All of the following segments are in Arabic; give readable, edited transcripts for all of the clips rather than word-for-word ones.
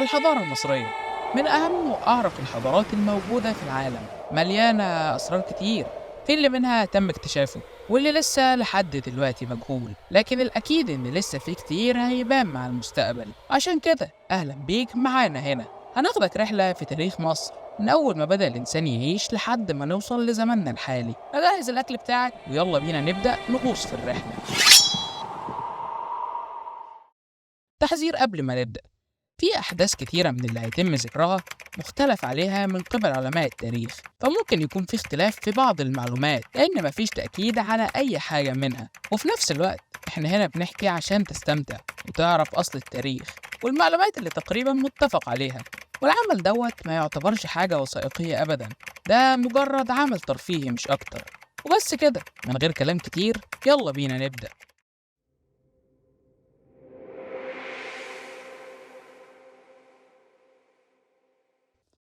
الحضارة المصرية من أهم وأعرق الحضارات الموجودة في العالم، مليانة أسرار كتير. في اللي منها تم اكتشافه واللي لسه لحد دلوقتي مجهول، لكن الأكيد إن لسه في كتير هيبان مع المستقبل. عشان كده أهلا بيك معانا هنا. هناخدك رحلة في تاريخ مصر من أول ما بدأ الإنسان يعيش لحد ما نوصل لزماننا الحالي. أجهز الأكل بتاعك ويلا بينا نبدأ نغوص في الرحلة. تحذير قبل ما نبدأ: في أحداث كتيرة من اللي هيتم ذكرها مختلف عليها من قبل علماء التاريخ، فممكن يكون في اختلاف في بعض المعلومات لأن مفيش تأكيد على أي حاجة منها. وفي نفس الوقت إحنا هنا بنحكي عشان تستمتع وتعرف أصل التاريخ والمعلومات اللي تقريبا متفق عليها. والعمل ما يعتبرش حاجة وثائقية أبدا، ده مجرد عمل ترفيهي مش أكتر. وبس كده، من غير كلام كتير يلا بينا نبدأ.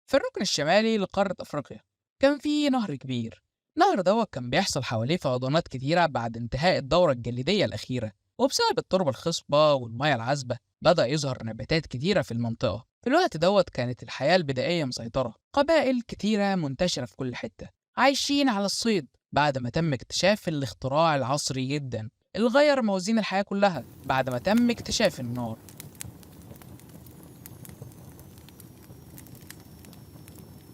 في الركن الشمالي لقارة أفريقيا كان في نهر كبير. النهر كان بيحصل حواليه فيضانات كتيرة بعد انتهاء الدورة الجليدية الأخيرة، وبسبب التربة الخصبة والمياه العذبة بدأ يظهر نباتات كتيرة في المنطقة. في الوقت كانت الحياة البدائية مسيطرة، قبائل كتيرة منتشرة في كل حتة عايشين على الصيد، بعد ما تم اكتشاف الاختراع العصري جدا اللي غير موازين الحياة كلها بعد ما تم اكتشاف النار.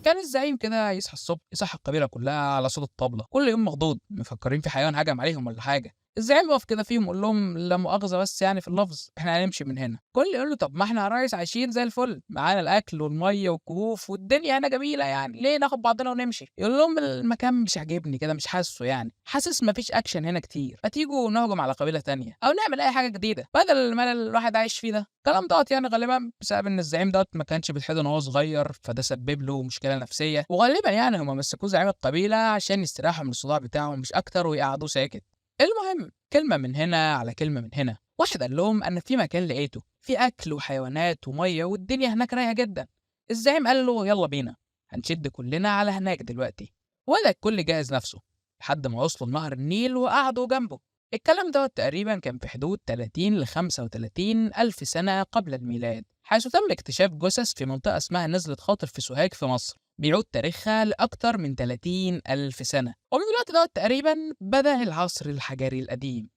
كان الزعيم كده يصحى الصبح يصحى القبيلة كلها على صوت الطبلة، كل يوم مخضوض مفكرين في حيوان هجم عليهم ولا حاجة. الزعيم يقف كده فيهم يقول لهم لا مؤاخذة بس يعني في اللفظ احنا هنمشي من هنا. كل يقول له طب ما احنا يا ريس عايشين زي الفل، معانا الاكل والمية والكهوف والدنيا هنا جميلة، يعني ليه ناخد بعضنا ونمشي؟ يقول لهم المكان مش عاجبني كده، مش حاسه، يعني حاسس مفيش اكشن هنا كتير، ما تيجوا نهجم على قبيلة تانية او نعمل اي حاجة جديدة بدل الملل اللي الواحد عايش فيه ده. الكلام يعني غالبا بسبب ان الزعيم ما كانش بيتحضن وهو صغير، فده سبب له مشكله نفسيه، وغالبا هم مسكوه زعيم القبيله عشان يستراحوا من الصداع بتاعهم مش اكتر ويقعدوه ساكت. المهم كلمه من هنا على كلمه من هنا، واحد قال لهم ان في مكان لقيته في اكل وحيوانات وميه والدنيا هناك رايقه جدا. الزعيم قال له يلا بينا، هنشد كلنا على هناك دلوقتي. وبدأ الكل جهز نفسه لحد ما وصلوا لنهر النيل وقعدوا جنبه. الكلام تقريبا كان في حدود 30 ل 35 ألف سنة قبل الميلاد، حيث تم اكتشاف جثث في منطقة اسمها نزلة خاطر في سوهاج في مصر، بيعود تاريخها لأكثر من 30 ألف سنة. ومن الوقت تقريبا بدأ العصر الحجري القديم.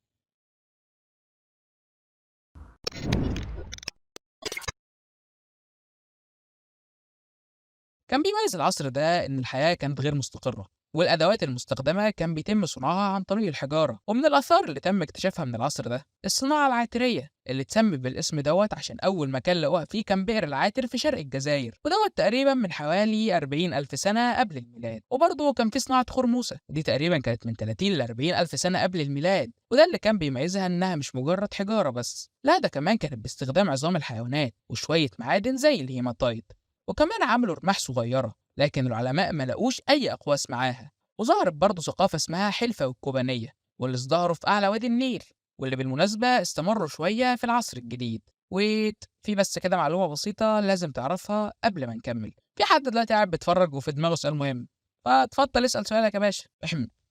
كان بيميز العصر ده إن الحياة كانت غير مستقرة، والأدوات المستخدمة كان بيتم صنعها عن طريق الحجارة. ومن الآثار اللي تم اكتشافها من العصر ده الصناعة العاترية اللي اتسمت بالاسم عشان أول مكان لقوها فيه كان بئر العاتر في شرق الجزائر، تقريبا من حوالي 40 ألف سنة قبل الميلاد. وبرضه كان في صناعة خرموسة، ودي تقريبا كانت من 30 ل 40 ألف سنة قبل الميلاد، وده اللي كان بيميزها إنها مش مجرد حجارة بس، لا ده كمان كانت باستخدام عظام الحيوانات وشوية معادن زي الهيماتايت. وكمان عملوا رماح صغيرة، لكن العلماء ما لقوش أي أقواس معاها. وظهرت برضه ثقافة اسمها حلفة والكوبانية، واللي ازدهروا في أعلى وادي النيل، واللي بالمناسبة استمروا شوية في العصر الجديد. في بس كده معلومة بسيطة لازم تعرفها قبل ما نكمل. في حد دلوقتي قاعد بيتفرج وفي دماغه سؤال مهم، فاتفضل اسأل سؤالك يا باشا.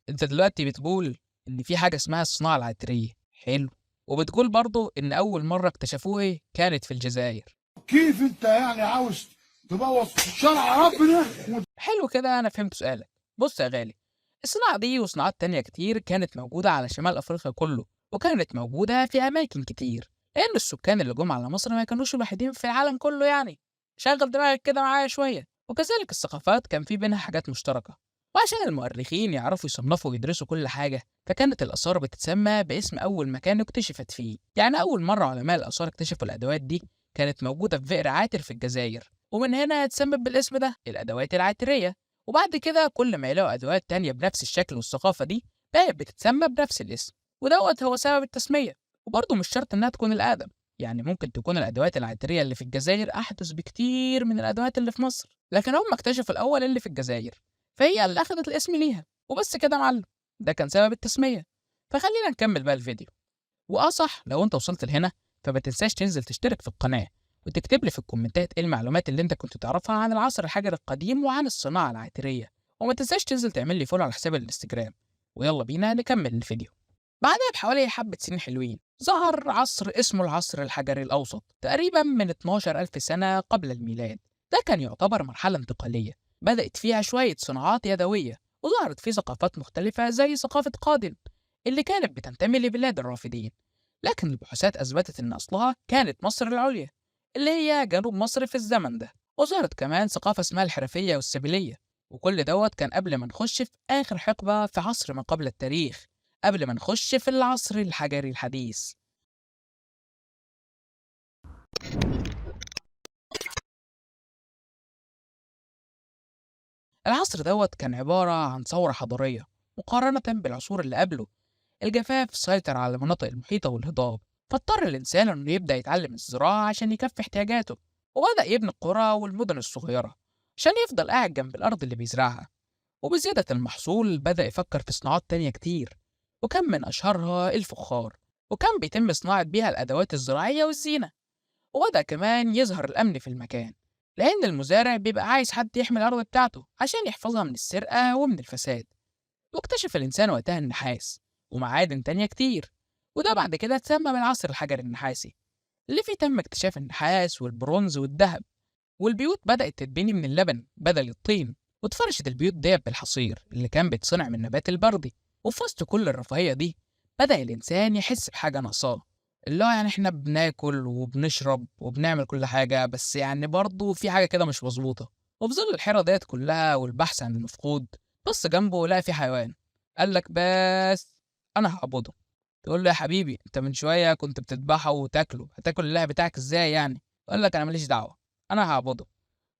انت دلوقتي بتقول إن في حاجة اسمها الصناعة العطرية، حلو، وبتقول برضه إن أول مرة اكتشفوها كانت في الجزائر. كيف انت يعني عاوز تبوظ شرع ربنا؟ حلو كده، أنا فهمت سؤالك. بص يا غالي، الصناعة دي وصناعات تانية كتير كانت موجودة على شمال أفريقيا كله، وكانت موجودة في أماكن كتير، لأن السكان اللي جم على مصر ما كانوش الوحيدين في العالم كله يعني. شغل دماغك كده معايا شوية. وكذلك الثقافات كان في بينها حاجات مشتركة، وعشان المؤرخين يعرفوا يصنفوا ويدرسوا كل حاجة فكانت الآثار بتتسمى باسم أول مكان اكتشفت فيه. يعني أول مرة علماء الآثار اكتشفوا الأدوات دي كانت موجودة في بئر عاتر في الجزائر، ومن هنا اتسمت بالاسم ده الأدوات العاترية. وبعد كده كل ما يلاقوا أدوات تانية بنفس الشكل والثقافة دي بقت بتتسمى بنفس الاسم، هو سبب التسمية. وبرضه مش شرط إنها تكون الأقدم، يعني ممكن تكون الأدوات العطرية اللي في الجزائر أحدث بكتير من الأدوات اللي في مصر، لكن هم اكتشفوا الأول اللي في الجزائر فهي اللي أخدت الاسم ليها. وبس كده يا معلم، ده كان سبب التسمية. فخلينا نكمل بقى الفيديو. صح، لو أنت وصلت لهنا فما تنساش تنزل تشترك في القناة وتكتب لي في الكومنتات ايه المعلومات اللي انت كنت تعرفها عن العصر الحجري القديم وعن الصناعة العطرية. وما تنساش تنزل تعمل لي فولو على حساب الانستجرام. ويلا بينا نكمل الفيديو. بعدها بحوالي حبة سنين حلوين ظهر عصر اسمه العصر الحجري الأوسط تقريبا من 12,000 سنة قبل الميلاد. ده كان يعتبر مرحلة انتقالية بدأت فيها شوية صناعات يدوية، وظهرت فيه ثقافات مختلفة زي ثقافة قادم اللي كانت بتنتمي لبلاد الرافدين. لكن البحوثات أثبتت إن أصلها كانت مصر العليا اللي هي جنوب مصر في الزمن ده. وظهرت كمان ثقافة اسمها الحرفية والسبيلية، وكل دوت كان قبل ما نخش في آخر حقبة في عصر ما قبل التاريخ، قبل ما نخش في العصر الحجري الحديث. العصر دوت كان عبارة عن ثورة حضارية مقارنة بالعصور اللي قبله. الجفاف سيطر على المناطق المحيطة والهضاب، فاضطر الإنسان إنه يبدأ يتعلم الزراعة عشان يكفي احتياجاته، وبدأ يبني القرى والمدن الصغيرة عشان يفضل قاعد جنب الأرض اللي بيزرعها. وبزيادة المحصول بدأ يفكر في صناعات تانية كتير، وكان من أشهرها الفخار، وكان بيتم صناعة بيها الأدوات الزراعية والزينة. وبدأ كمان يظهر الأمن في المكان، لأن المزارع بيبقى عايز حد يحمي الأرض بتاعته عشان يحفظها من السرقة ومن الفساد. واكتشف الإنسان وقتها النحاس ومعادن تانية كتير، وده بعد كده اتسمى بالعصر الحجري النحاسي اللي فيه تم اكتشاف النحاس والبرونز والذهب. والبيوت بدأت تتبني من اللبن بدل الطين، واتفرشت البيوت ديت بالحصير اللي كان بيتصنع من النبات البردي. وفي وسط كل الرفاهية دي بدأ الإنسان يحس بحاجة ناقصاه، اللي هو يعني إحنا بناكل وبنشرب وبنعمل كل حاجة، بس يعني برضه في حاجة كده مش مظبوطة. وفي ظل الحيرة ديت كلها والبحث عن المفقود، بص جنبه لقى في حيوان. قال لك بس أنا هعبده. تقول له يا حبيبي أنت من شوية كنت بتذبحه وتاكله، هتاكل اللاعب بتاعك إزاي يعني؟ يقول لك أنا ماليش دعوة، أنا هعبده.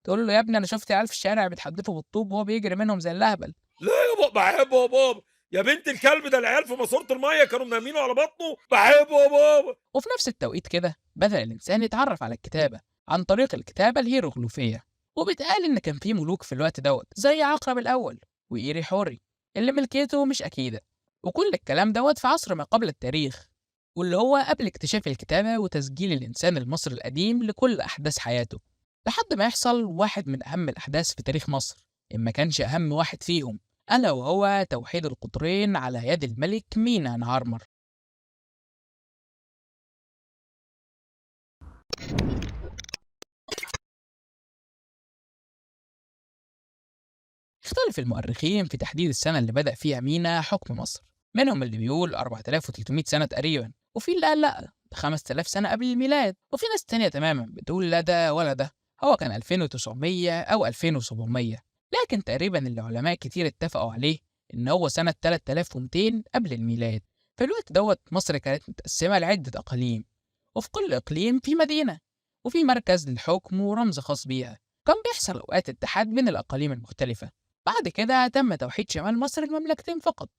تقول له يا ابني انا شفت عيال في الشارع بتحدفه بالطوب وهو بيجري منهم زي اللهبل. لا يا بابا باحبه يا بابا، يا بنت الكلب ده العيال في ماسورة المَيّة كانوا منيمينه على بطنه، باحبه يا بابا. وفي نفس التوقيت كده بدأ الإنسان يتعرف على الكتابة عن طريق الكتابة الهيروغليفية. وبيتقال إن كان في ملوك في الوقت دوت زي عقرب الأول وإيري حوري اللي ملكيته مش أكيدة. وكل الكلام دوت في عصر ما قبل التاريخ، واللي هو قبل اكتشاف الكتابة وتسجيل الإنسان المصري القديم لكل أحداث حياته، لحد ما يحصل واحد من أهم الأحداث في تاريخ مصر، إن ما كانش أهم واحد فيهم، ألا وهو توحيد القطرين على يد الملك مينا نهارمر. اختلف المؤرخين في تحديد السنة اللي بدأ فيها مينا حكم مصر، منهم اللي بيقول 4300 سنة تقريبا، وفي اللي قال لأ ده 5000 سنة قبل الميلاد، وفي ناس تانية تماما بتقول لا ده ولا ده، هو كان 2900 أو 2700. لكن تقريبا اللي علماء كتير اتفقوا عليه إن هو سنة 3200 قبل الميلاد. في الوقت دوت مصر كانت متقسمة لعدة أقاليم، وفي كل إقليم في مدينة وفي مركز للحكم ورمز خاص بيها. كان بيحصل أوقات اتحاد بين الأقاليم المختلفة. بعد كده تم توحيد شمال مصر لمملكتين فقط،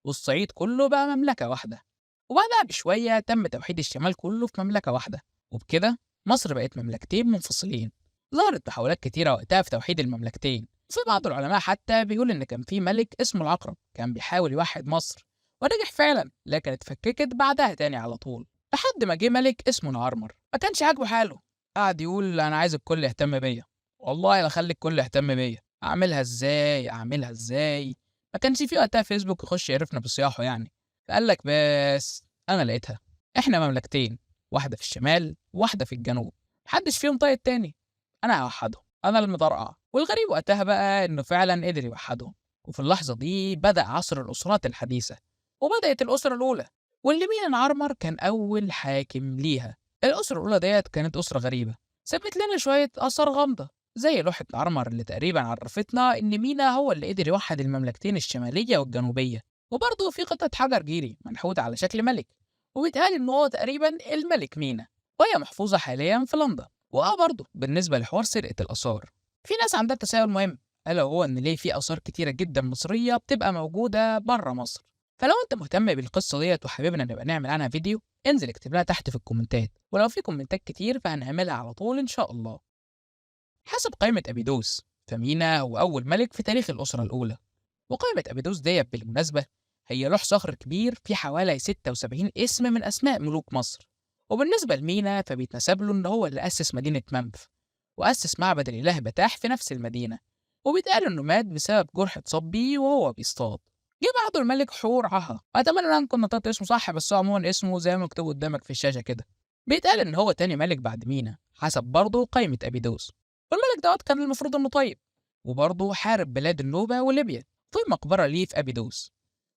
والصعيد كله بقى مملكة واحدة. وبعدها بشوية تم توحيد الشمال كله في مملكة واحدة، وبكده مصر بقت مملكتين منفصلين. ظهرت محاولات كتيرة وقتها في توحيد المملكتين. في بعض العلماء حتى بيقول إن كان في ملك اسمه العقرب كان بيحاول يوحد مصر ونجح فعلا، لكن اتفككت بعدها تاني على طول، لحد ما جه ملك اسمه نعرمر ما كانش عاجبه حاله. قعد يقول أنا عايز الكل يهتم بيا، والله لا أخلي الكل يهتم بيا، أعملها إزاي أعملها إزاي. ما كانش في وقتها فيسبوك يخش يعرفنا بصياحه يعني. فقال لك بس أنا لقيتها، إحنا مملكتين، واحدة في الشمال وواحدة في الجنوب، محدش فيهم طايق التاني، أنا هوحدهم، أنا المطرقع. والغريب وقتها بقى إنه فعلا قدر يوحدهم. وفي اللحظة دي بدأ عصر الأسرات الحديثة، وبدأت الأسرة الأولى واللي مين عرمر كان أول حاكم ليها. الأسرة الأولى ديت كانت أسرة غريبة، سابت لنا شوية آثار غامضة زي لوحة عرمر اللي تقريبا عرفتنا إن مينا هو اللي قدر يوحد المملكتين الشمالية والجنوبية. وبرضه في قطعة حجر جيري منحوتة على شكل ملك، وبيتقال إن هو تقريبا الملك مينا، وهي محفوظة حاليا في لندن. برضه بالنسبة لحوار سرقة الآثار، في ناس عندها تساؤل مهم، ألا وهو إن ليه في آثار كتيرة جدا مصرية بتبقى موجودة بره مصر. فلو أنت مهتم بالقصة ديت وحاببنا نبقى نعمل عنها فيديو، انزل اكتب لها تحت في الكومنتات، ولو في كومنتات كتير فهنعملها على طول إن شاء الله. حسب قائمة أبيدوس فمينا هو أول ملك في تاريخ الأسرة الأولى. وقائمة أبيدوس ديت بالمناسبة هي لوح صخر كبير فيه حوالي 76 اسم من أسماء ملوك مصر. وبالنسبة لمينا فبيتنسب له إن هو اللي أسس مدينة منف، وأسس معبد الإله بتاح في نفس المدينة. وبيتقال إنه مات بسبب جرح اتصاب بيه وهو بيصطاد. جه بعده الملك حور عها، أتمنى إن أنا أكون نطقت اسمه صح، بس هو عموما اسمه زي ما مكتوب قدامك في الشاشة كده. بيتقال إن هو تاني ملك بعد مينا حسب برضه قائمة أبيدوس، والملك دوت كان المفروض إنه طيب، وبرضه حارب بلاد النوبة وليبيا. في مقبرة ليه في أبيدوس،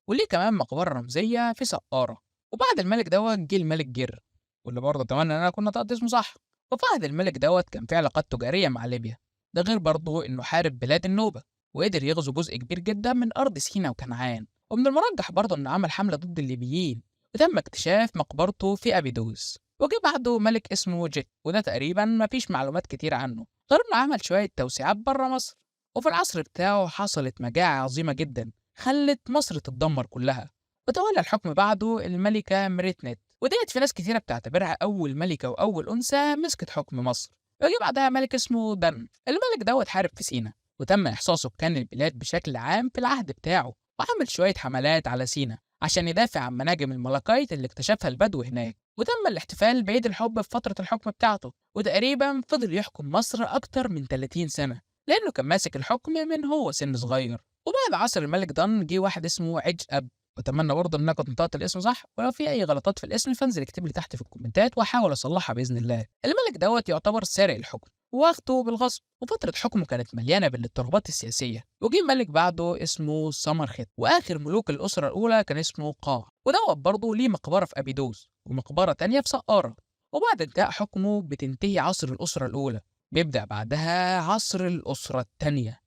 وليه كمان مقبرة رمزية في سقارة. وبعد الملك دوت جه الملك جر، واللي برضه أتمنى إن أنا أكون نطقت اسمه صح. وفهد الملك دوت كان في علاقات تجارية مع ليبيا، ده غير برضه إنه حارب بلاد النوبة وقدر يغزو جزء كبير جدا من أرض سيناء وكنعان. ومن المرجح برضه إنه عمل حملة ضد الليبيين، وتم اكتشاف مقبرته في أبيدوس. وجه بعده ملك اسمه جيت، وده تقريبا مفيش معلومات كتير عنه غير إنه عمل شوية توسيعات بره مصر. وفي العصر بتاعه حصلت مجاعة عظيمة جدا خلت مصر تتدمر كلها، وتولى الحكم بعده الملكة مريتنت، وديت في ناس كتيرة بتعتبرها أول ملكة وأول أنثى مسكت حكم مصر. وجه بعدها ملك اسمه دن. الملك دوت حارب في سينا، وتم إحصاء سكان البلاد بشكل عام في العهد بتاعه، وعمل شوية حملات على سينا عشان يدافع عن مناجم الملكيت اللي اكتشفها البدو هناك. وتم الاحتفال بعيد الحب في فترة الحكم بتاعته، وتقريبا فضل يحكم مصر أكتر من 30 سنة لأنه كان ماسك الحكم من هو سن صغير. وبعد عصر الملك دن جه واحد اسمه عج أب، واتمنى برضه ان انا كنت نطقت الاسم صح، ولو في اي غلطات في الاسم فانزل اكتب لي تحت في الكومنتات واحاول اصلحها باذن الله. الملك دوت يعتبر سارق الحكم واخده بالغصب، وفتره حكمه كانت مليانه بالاضطرابات السياسيه. وجه ملك بعده اسمه سمرخت، واخر ملوك الاسره الاولى كان اسمه قاع، ودوت برضه ليه مقبره في ابيدوس ومقبره تانية في سقاره. وبعد انتهاء حكمه بتنتهي عصر الاسره الاولى، بيبدا بعدها عصر الاسره الثانيه.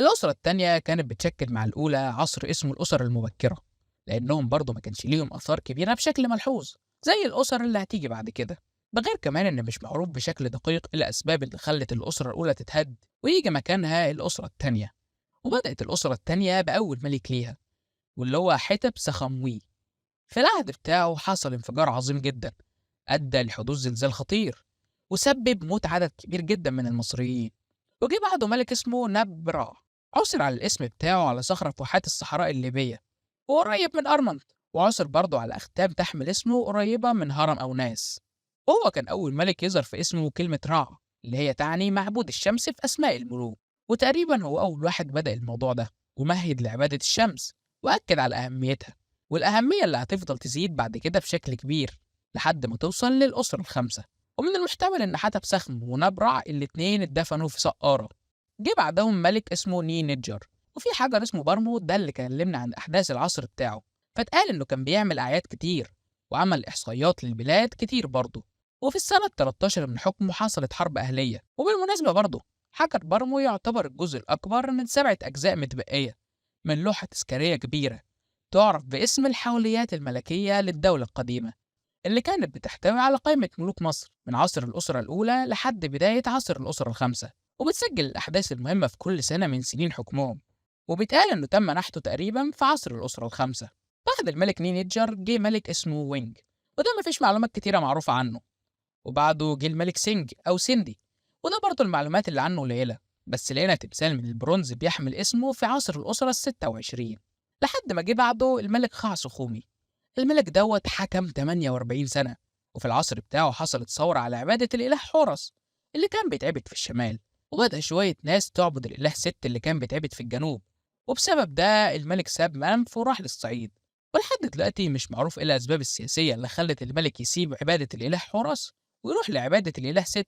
الأسرة التانية كانت بتشكل مع الأولى عصر اسمه الأسر المبكرة، لأنهم برضه ما كانش ليهم آثار كبيرة بشكل ملحوظ زي الأسر اللي هتيجي بعد كده. ده غير كمان إن مش معروف بشكل دقيق إيه الأسباب اللي خلت الأسرة الأولى تتهد ويجي مكانها الأسرة التانية. وبدأت الأسرة التانية بأول ملك ليها، واللي هو حتب سخموي. في العهد بتاعه حصل انفجار عظيم جدا أدى لحدوث زلزال خطير وسبب موت عدد كبير جدا من المصريين. وجه بعده ملك اسمه نبرا، عثر على الاسم بتاعه على صخرة في واحات الصحراء الليبية وقريب من أرمنت، وعثر برضه على أختام تحمل اسمه قريبة من هرم أو ناس. وهو كان أول ملك يظهر في اسمه كلمة رع، اللي هي تعني معبود الشمس في أسماء الملوك، وتقريبا هو أول واحد بدأ الموضوع ده ومهد لعبادة الشمس وأكد على أهميتها، والأهمية اللي هتفضل تزيد بعد كده بشكل كبير لحد ما توصل للأسرة الخامسة. ومن المحتمل إن حتب سخم ونبرع الاتنين اتدفنوا في سقارة. جه بعدهم ملك اسمه ني نيجر، وفي حجر اسمه برمو ده اللي كلمنا عن أحداث العصر بتاعه، فاتقال إنه كان بيعمل أعياد كتير وعمل إحصائيات للبلاد كتير برضه. وفي السنة 13 من حكمه حصلت حرب أهلية. وبالمناسبة برضه حجر برمو يعتبر الجزء الأكبر من 7 أجزاء متبقية من لوحة تذكارية كبيرة تعرف باسم الحوليات الملكية للدولة القديمة، اللي كانت بتحتوي على قائمة ملوك مصر من عصر الأسرة الأولى لحد بداية عصر الأسرة الخامسة، وبتسجل الأحداث المهمة في كل سنة من سنين حكمهم. وبيتقال إنه تم نحته تقريبا في عصر الأسرة الخامسة. بعد الملك نينيجر جه ملك اسمه وينج، وده مفيش معلومات كتيرة معروفة عنه. وبعده جه الملك سينج أو سيندي، وده برضه المعلومات اللي عنه قليلة، بس لقينا تمثال من البرونز بيحمل اسمه في عصر الأسرة ال26. لحد ما جه بعده الملك خاع سخومي. الملك دوت حكم 48 سنة، وفي العصر بتاعه حصلت ثورة على عبادة الإله حورس اللي كان بيتعبد في الشمال، وبدأ شوية ناس تعبد الإله ست اللي كان بيتعبد في الجنوب. وبسبب ده الملك ساب منف وراح للصعيد. ولحد دلوقتي مش معروف ايه الأسباب السياسية اللي خلت الملك يسيب عبادة الإله حورس ويروح لعبادة الإله ست،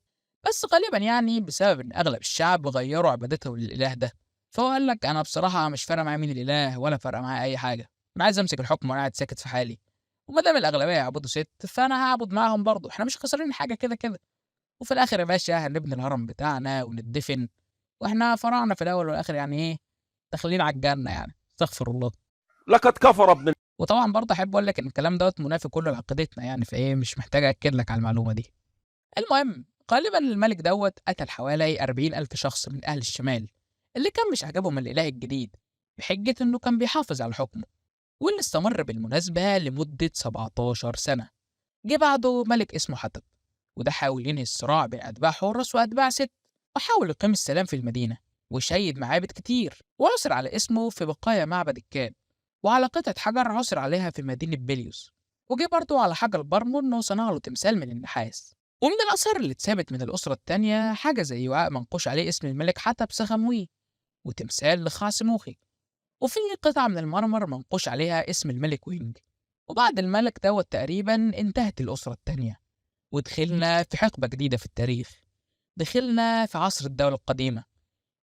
بس غالبا يعني بسبب إن أغلب الشعب غيروا عبادتهم للإله ده، فهو قال لك أنا بصراحة مش فارقة معايا مين الإله ولا فارقة معايا أي حاجة، أنا عايز أمسك الحكم وأنا قاعد ساكت في حالي، وما دام الأغلبية يعبدوا ست فأنا هعبد معاهم برضه، إحنا مش خسرانين حاجة كده كده. وفي الآخر يا باشا هنبني الهرم بتاعنا وندفن، وإحنا فراعنة في الأول والآخر يعني إيه، داخلين على الجنة يعني، استغفر الله. لقد كفر ابن وطبعا برضه أحب أقول لك إن الكلام دوت منافي كله لعقيدتنا يعني، فإيه مش محتاج أكد لك على المعلومة دي. المهم غالبا الملك دوت قتل حوالي 40,000 شخص من أهل الشمال اللي كان مش عجبهم الإله الجديد بحجة إنه كان بيحافظ على حكمه، واللي استمر بالمناسبة لمدة 17 سنة. جه بعده ملك اسمه حتب، وده حاول ينهي الصراع بين أتباع حورس وأتباع ست، وحاول يقيم السلام في المدينة وشيد معابد كتير، وعثر على اسمه في بقايا معبد الكاب، وعلى قطعة حجر عثر عليها في مدينة بليوس. وجه برضه على حجر برمون إنه صنع له تمثال من النحاس، ومن الآثار اللي اتثابت من الأسرة التانية حاجة زي وعاء منقوش عليه اسم الملك حتب سخموي، وتمثال لخاص موخي، وفي قطعة من المرمر منقوش عليها اسم الملك وينج. وبعد الملك دوت تقريبا انتهت الأسرة التانية، ودخلنا في حقبة جديدة في التاريخ. دخلنا في عصر الدولة القديمة،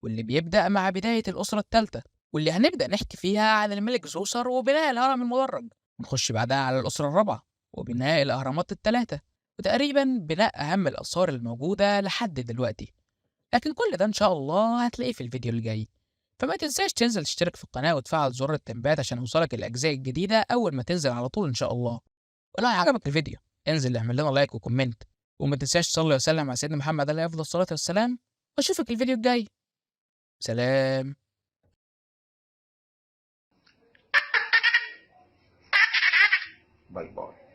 واللي بيبدأ مع بداية الأسرة التالتة، واللي هنبدأ نحكي فيها عن الملك زوسر وبناء الهرم المدرج. ونخش بعدها على الأسرة الرابعة وبناء الأهرامات التلاتة، وتقريبا بناء أهم الآثار الموجودة لحد دلوقتي. لكن كل ده إن شاء الله هتلاقيه في الفيديو الجاي. فما تنساش تنزل تشترك في القناة وتفعل زر التنبيهات عشان يوصلك الأجزاء الجديدة أول ما تنزل على طول إن شاء الله. ولو عجبك الفيديو انزل اعمل لنا لايك وكومنت، وما تنساش تصلي وسلم على سيدنا محمد عليه أفضل الصلاة والسلام. وأشوفك الفيديو الجاي. سلام. باي باي.